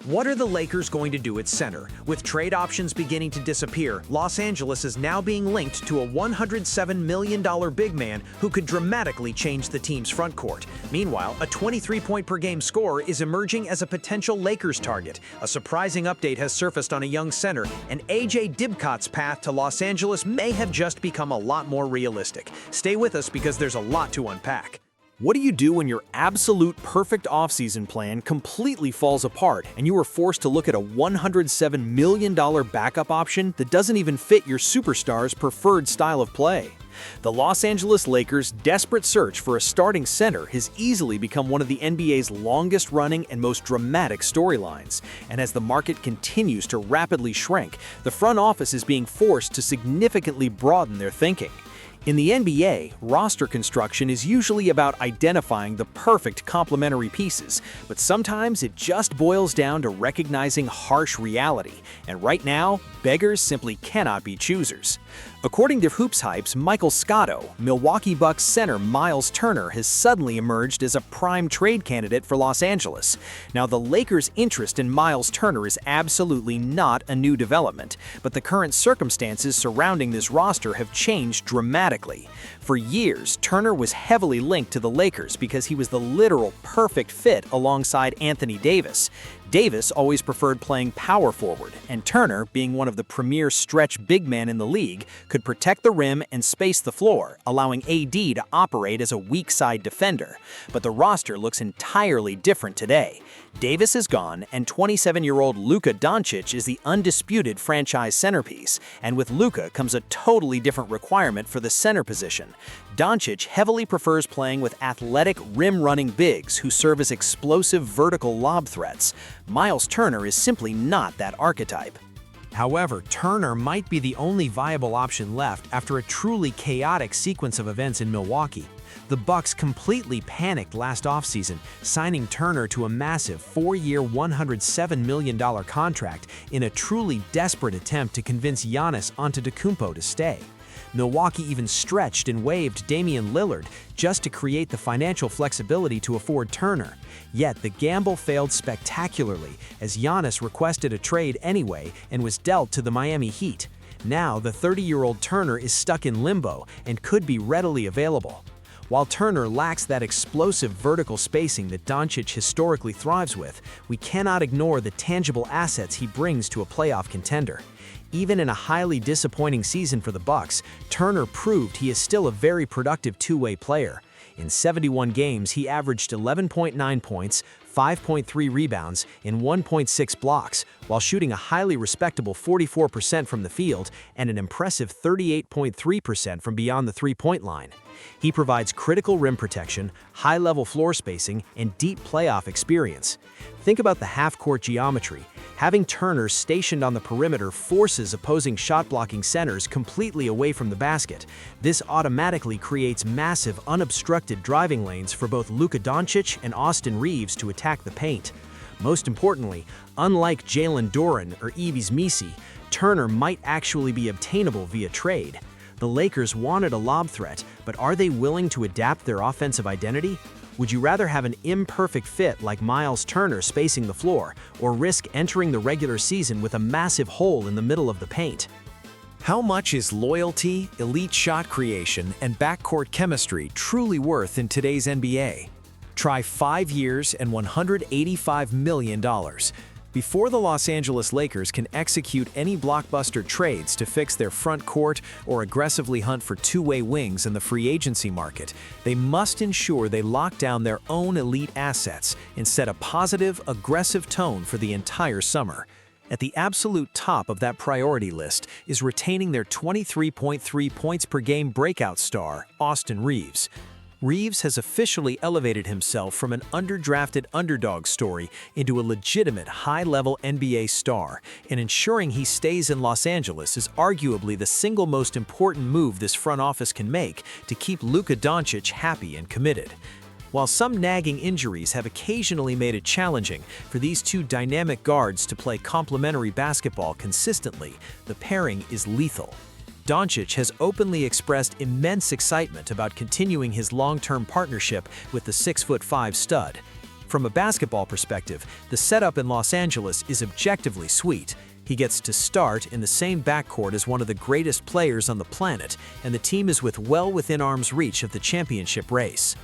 What are the Lakers going to do at center? With trade options beginning to disappear, Los Angeles is now being linked to a $107 million big man who could dramatically change the team's front court. Meanwhile, a 23-point-per-game scorer is emerging as a potential Lakers target. A surprising update has surfaced on a young center, and AJ Dybantsa's path to Los Angeles may have just become a lot more realistic. Stay with us because there's a lot to unpack. What do you do when your absolute perfect offseason plan completely falls apart and you are forced to look at a $107 million backup option that doesn't even fit your superstar's preferred style of play? The Los Angeles Lakers' desperate search for a starting center has easily become one of the NBA's longest-running and most dramatic storylines. And as the market continues to rapidly shrink, the front office is being forced to significantly broaden their thinking. In the NBA, roster construction is usually about identifying the perfect complementary pieces, but sometimes it just boils down to recognizing harsh reality, and right now, beggars simply cannot be choosers. According to Hoops Hype's Michael Scotto, Milwaukee Bucks center Myles Turner has suddenly emerged as a prime trade candidate for Los Angeles. Now, the Lakers' interest in Myles Turner is absolutely not a new development, but the current circumstances surrounding this roster have changed dramatically. For years, Turner was heavily linked to the Lakers because he was the literal perfect fit alongside Anthony Davis. Davis always preferred playing power forward, and Turner, being one of the premier stretch big men in the league, could protect the rim and space the floor, allowing AD to operate as a weak side defender. But the roster looks entirely different today. Davis is gone, and 27-year-old Luka Doncic is the undisputed franchise centerpiece, and with Luka comes a totally different requirement for the center position. Doncic heavily prefers playing with athletic, rim-running bigs who serve as explosive vertical lob threats. Myles Turner is simply not that archetype. However, Turner might be the only viable option left after a truly chaotic sequence of events in Milwaukee. The Bucks completely panicked last offseason, signing Turner to a massive 4-year, $107 million contract in a truly desperate attempt to convince Giannis Antetokounmpo to stay. Milwaukee even stretched and waived Damian Lillard just to create the financial flexibility to afford Turner. Yet the gamble failed spectacularly as Giannis requested a trade anyway and was dealt to the Miami Heat. Now the 30-year-old Turner is stuck in limbo and could be readily available. While Turner lacks that explosive vertical spacing that Doncic historically thrives with, we cannot ignore the tangible assets he brings to a playoff contender. Even in a highly disappointing season for the Bucks, Turner proved he is still a very productive two-way player. In 71 games, he averaged 11.9 points, 5.3 rebounds, and 1.6 blocks, while shooting a highly respectable 44% from the field and an impressive 38.3% from beyond the three-point line. He provides critical rim protection, high-level floor spacing, and deep playoff experience. Think about the half-court geometry. Having Turner stationed on the perimeter forces opposing shot-blocking centers completely away from the basket. This automatically creates massive, unobstructed driving lanes for both Luka Doncic and Austin Reaves to attack the paint. Most importantly, unlike Jalen Duren or Yves Missi, Turner might actually be obtainable via trade. The Lakers wanted a lob threat, but are they willing to adapt their offensive identity? Would you rather have an imperfect fit like Myles Turner spacing the floor, or risk entering the regular season with a massive hole in the middle of the paint? How much is loyalty, elite shot creation, and backcourt chemistry truly worth in today's NBA? Try 5 years and $185 million. Before the Los Angeles Lakers can execute any blockbuster trades to fix their front court or aggressively hunt for two-way wings in the free agency market, they must ensure they lock down their own elite assets and set a positive, aggressive tone for the entire summer. At the absolute top of that priority list is retaining their 23.3 points per game breakout star, Austin Reaves. Reaves has officially elevated himself from an underdrafted underdog story into a legitimate high-level NBA star, and ensuring he stays in Los Angeles is arguably the single most important move this front office can make to keep Luka Doncic happy and committed. While some nagging injuries have occasionally made it challenging for these two dynamic guards to play complementary basketball consistently, the pairing is lethal. Doncic has openly expressed immense excitement about continuing his long-term partnership with the 6'5" stud. From a basketball perspective, the setup in Los Angeles is objectively sweet. He gets to start in the same backcourt as one of the greatest players on the planet, and the team is well within arm's reach of the championship race.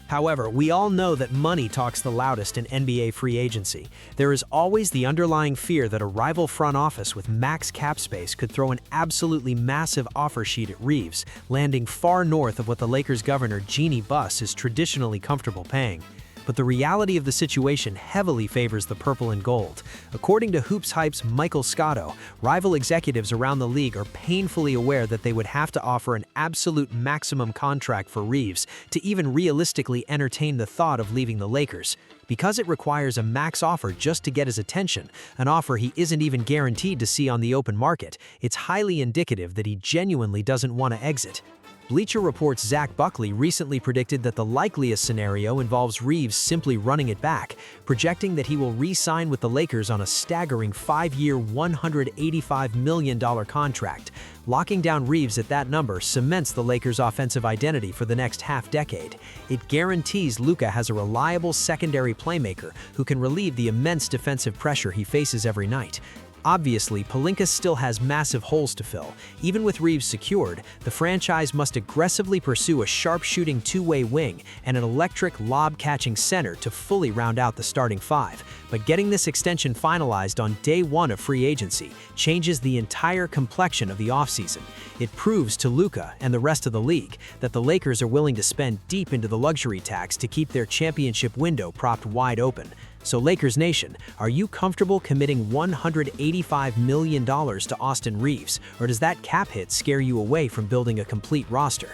However, we all know that money talks the loudest in NBA free agency. There is always the underlying fear that a rival front office with max cap space could throw an absolutely massive offer sheet at Reaves, landing far north of what the Lakers governor Jeannie Buss is traditionally comfortable paying. But the reality of the situation heavily favors the purple and gold. According to Hoops Hype's Michael Scotto, rival executives around the league are painfully aware that they would have to offer an absolute maximum contract for Reaves to even realistically entertain the thought of leaving the Lakers. Because it requires a max offer just to get his attention, an offer he isn't even guaranteed to see on the open market, it's highly indicative that he genuinely doesn't want to exit. Bleacher Report's Zach Buckley recently predicted that the likeliest scenario involves Reaves simply running it back, projecting that he will re-sign with the Lakers on a staggering 5-year, $185 million contract. Locking down Reaves at that number cements the Lakers' offensive identity for the next half-decade. It guarantees Luka has a reliable secondary playmaker who can relieve the immense defensive pressure he faces every night. Obviously, Pelinka still has massive holes to fill. Even with Reaves secured, the franchise must aggressively pursue a sharp-shooting two-way wing and an electric lob-catching center to fully round out the starting five. But getting this extension finalized on day one of free agency changes the entire complexion of the offseason. It proves to Luka and the rest of the league that the Lakers are willing to spend deep into the luxury tax to keep their championship window propped wide open. So Lakers Nation, are you comfortable committing $185 million to Austin Reaves, or does that cap hit scare you away from building a complete roster?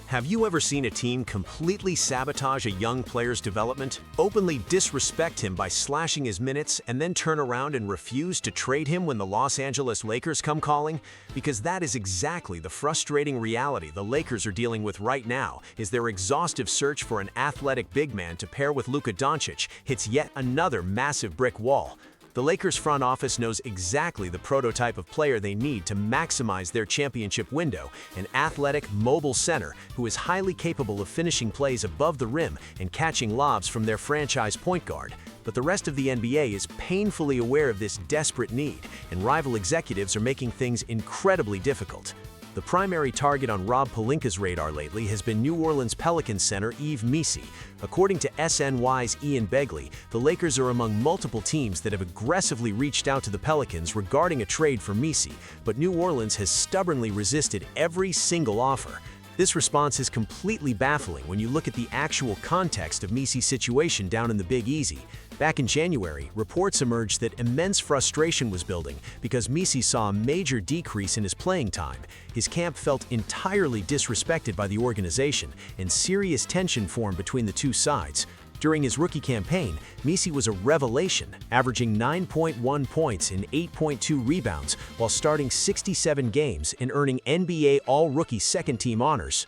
Have you ever seen a team completely sabotage a young player's development, openly disrespect him by slashing his minutes, and then turn around and refuse to trade him when the Los Angeles Lakers come calling? Because that is exactly the frustrating reality the Lakers are dealing with right now, is their exhaustive search for an athletic big man to pair with Luka Doncic hits yet another massive brick wall. The Lakers front office knows exactly the prototype of player they need to maximize their championship window, an athletic, mobile center who is highly capable of finishing plays above the rim and catching lobs from their franchise point guard. But the rest of the NBA is painfully aware of this desperate need, and rival executives are making things incredibly difficult. The primary target on Rob Pelinka's radar lately has been New Orleans Pelicans center Yves Missi. According to SNY's Ian Begley, the Lakers are among multiple teams that have aggressively reached out to the Pelicans regarding a trade for Missi, but New Orleans has stubbornly resisted every single offer. This response is completely baffling when you look at the actual context of Missi's situation down in the Big Easy. Back in January, reports emerged that immense frustration was building because Missi saw a major decrease in his playing time. His camp felt entirely disrespected by the organization, and serious tension formed between the two sides. During his rookie campaign, Missi was a revelation, averaging 9.1 points and 8.2 rebounds while starting 67 games and earning NBA All-Rookie second-team honors.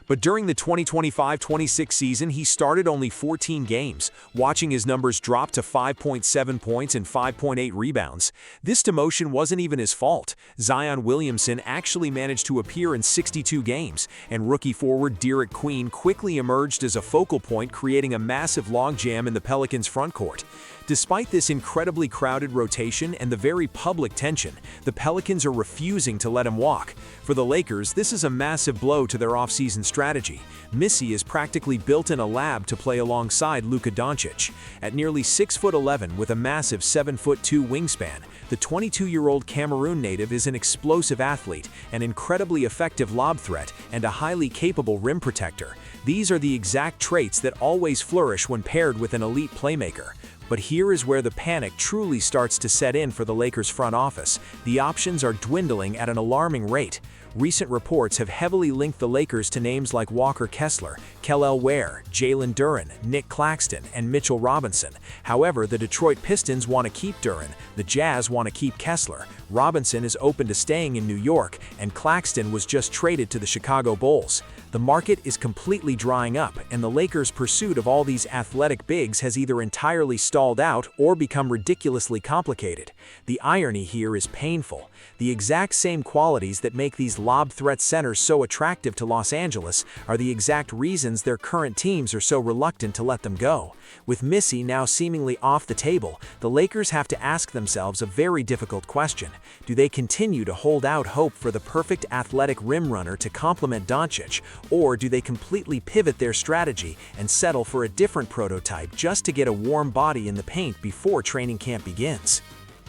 But during the 2025-26 season, he started only 14 games, watching his numbers drop to 5.7 points and 5.8 rebounds. This demotion wasn't even his fault. Zion Williamson actually managed to appear in 62 games, and rookie forward Derek Queen quickly emerged as a focal point, creating a massive logjam in the Pelicans' frontcourt. Despite this incredibly crowded rotation and the very public tension, the Pelicans are refusing to let him walk. For the Lakers, this is a massive blow to their offseason strategy. Missi is practically built in a lab to play alongside Luka Doncic. At nearly 6'11" with a massive 7'2" wingspan, the 22-year-old Cameroon native is an explosive athlete, an incredibly effective lob threat, and a highly capable rim protector. These are the exact traits that always flourish when paired with an elite playmaker. But here is where the panic truly starts to set in for the Lakers front office. The options are dwindling at an alarming rate. Recent reports have heavily linked the Lakers to names like Walker Kessler, Kel'el Ware, Jalen Duren, Nick Claxton, and Mitchell Robinson. However, the Detroit Pistons want to keep Duren, the Jazz want to keep Kessler, Robinson is open to staying in New York, and Claxton was just traded to the Chicago Bulls. The market is completely drying up, and the Lakers' pursuit of all these athletic bigs has either entirely stalled out or become ridiculously complicated. The irony here is painful. The exact same qualities that make these lob threat centers so attractive to Los Angeles are the exact reasons their current teams are so reluctant to let them go. With Missi now seemingly off the table, the Lakers have to ask themselves a very difficult question. Do they continue to hold out hope for the perfect athletic rim runner to complement Doncic, or do they completely pivot their strategy and settle for a different prototype just to get a warm body in the paint before training camp begins?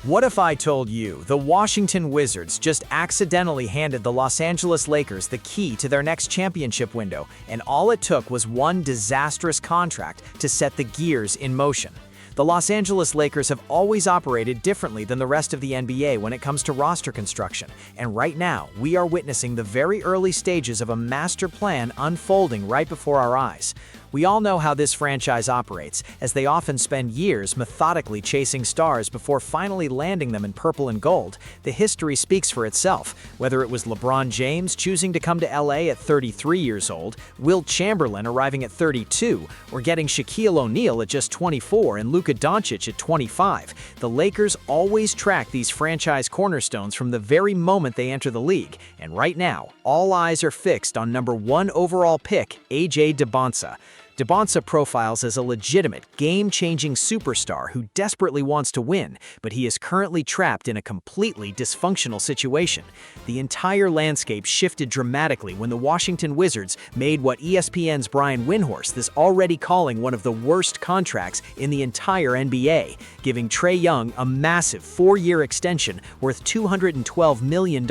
What if I told you the Washington Wizards just accidentally handed the Los Angeles Lakers the key to their next championship window, and all it took was one disastrous contract to set the gears in motion? The Los Angeles Lakers have always operated differently than the rest of the NBA when it comes to roster construction, and right now we are witnessing the very early stages of a master plan unfolding right before our eyes. We all know how this franchise operates, as they often spend years methodically chasing stars before finally landing them in purple and gold. The history speaks for itself, whether it was LeBron James choosing to come to LA at 33 years old, Wilt Chamberlain arriving at 32, or getting Shaquille O'Neal at just 24 and Luka Doncic at 25. The Lakers always track these franchise cornerstones from the very moment they enter the league, and right now, all eyes are fixed on #1 overall pick, AJ Dybantsa. Dybantsa profiles as a legitimate, game-changing superstar who desperately wants to win, but he is currently trapped in a completely dysfunctional situation. The entire landscape shifted dramatically when the Washington Wizards made what ESPN's Brian Windhorst is already calling one of the worst contracts in the entire NBA, giving Trae Young a massive 4-year extension worth $212 million.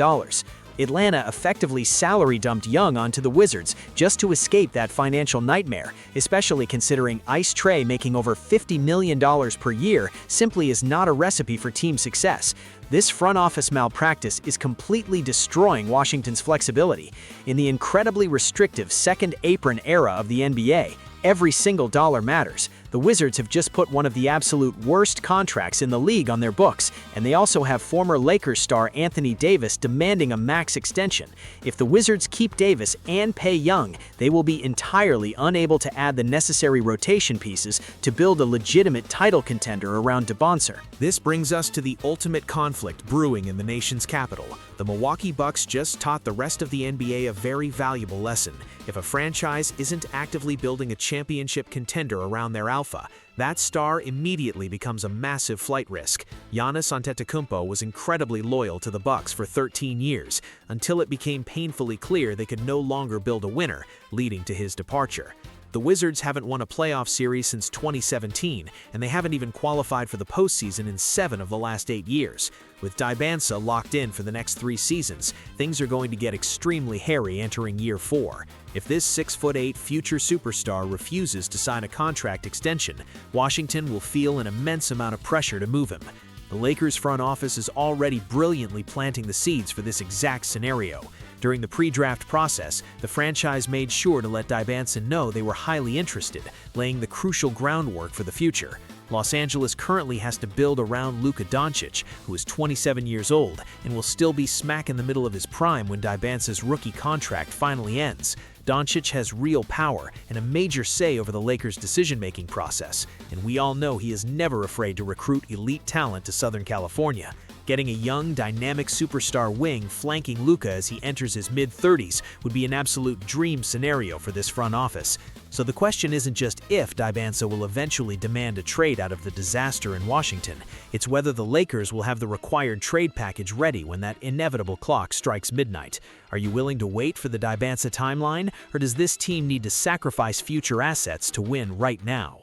Atlanta effectively salary dumped Young onto the Wizards just to escape that financial nightmare, especially considering Ice Trae making over $50 million per year simply is not a recipe for team success. This front office malpractice is completely destroying Washington's flexibility. In the incredibly restrictive second apron era of the NBA, every single dollar matters. The Wizards have just put one of the absolute worst contracts in the league on their books, and they also have former Lakers star Anthony Davis demanding a max extension. If the Wizards keep Davis and pay Young, they will be entirely unable to add the necessary rotation pieces to build a legitimate title contender around Dybantsa. This brings us to the ultimate conflict brewing in the nation's capital. The Milwaukee Bucks just taught the rest of the NBA a very valuable lesson. If a franchise isn't actively building a championship contender around their alpha, that star immediately becomes a massive flight risk. Giannis Antetokounmpo was incredibly loyal to the Bucks for 13 years, until it became painfully clear they could no longer build a winner, leading to his departure. The Wizards haven't won a playoff series since 2017, and they haven't even qualified for the postseason in 7 of the last 8 years. With Dybantsa locked in for the next 3 seasons, things are going to get extremely hairy entering year 4. If this 6'8" future superstar refuses to sign a contract extension, Washington will feel an immense amount of pressure to move him. The Lakers front office is already brilliantly planting the seeds for this exact scenario. During the pre-draft process, the franchise made sure to let Dybantsa know they were highly interested, laying the crucial groundwork for the future. Los Angeles currently has to build around Luka Doncic, who is 27 years old and will still be smack in the middle of his prime when Dybantsa's rookie contract finally ends. Doncic has real power and a major say over the Lakers' decision-making process, and we all know he is never afraid to recruit elite talent to Southern California. Getting a young, dynamic superstar wing flanking Luka as he enters his mid-30s would be an absolute dream scenario for this front office. So the question isn't just if Dybantsa will eventually demand a trade out of the disaster in Washington, it's whether the Lakers will have the required trade package ready when that inevitable clock strikes midnight. Are you willing to wait for the Dybantsa timeline, or does this team need to sacrifice future assets to win right now?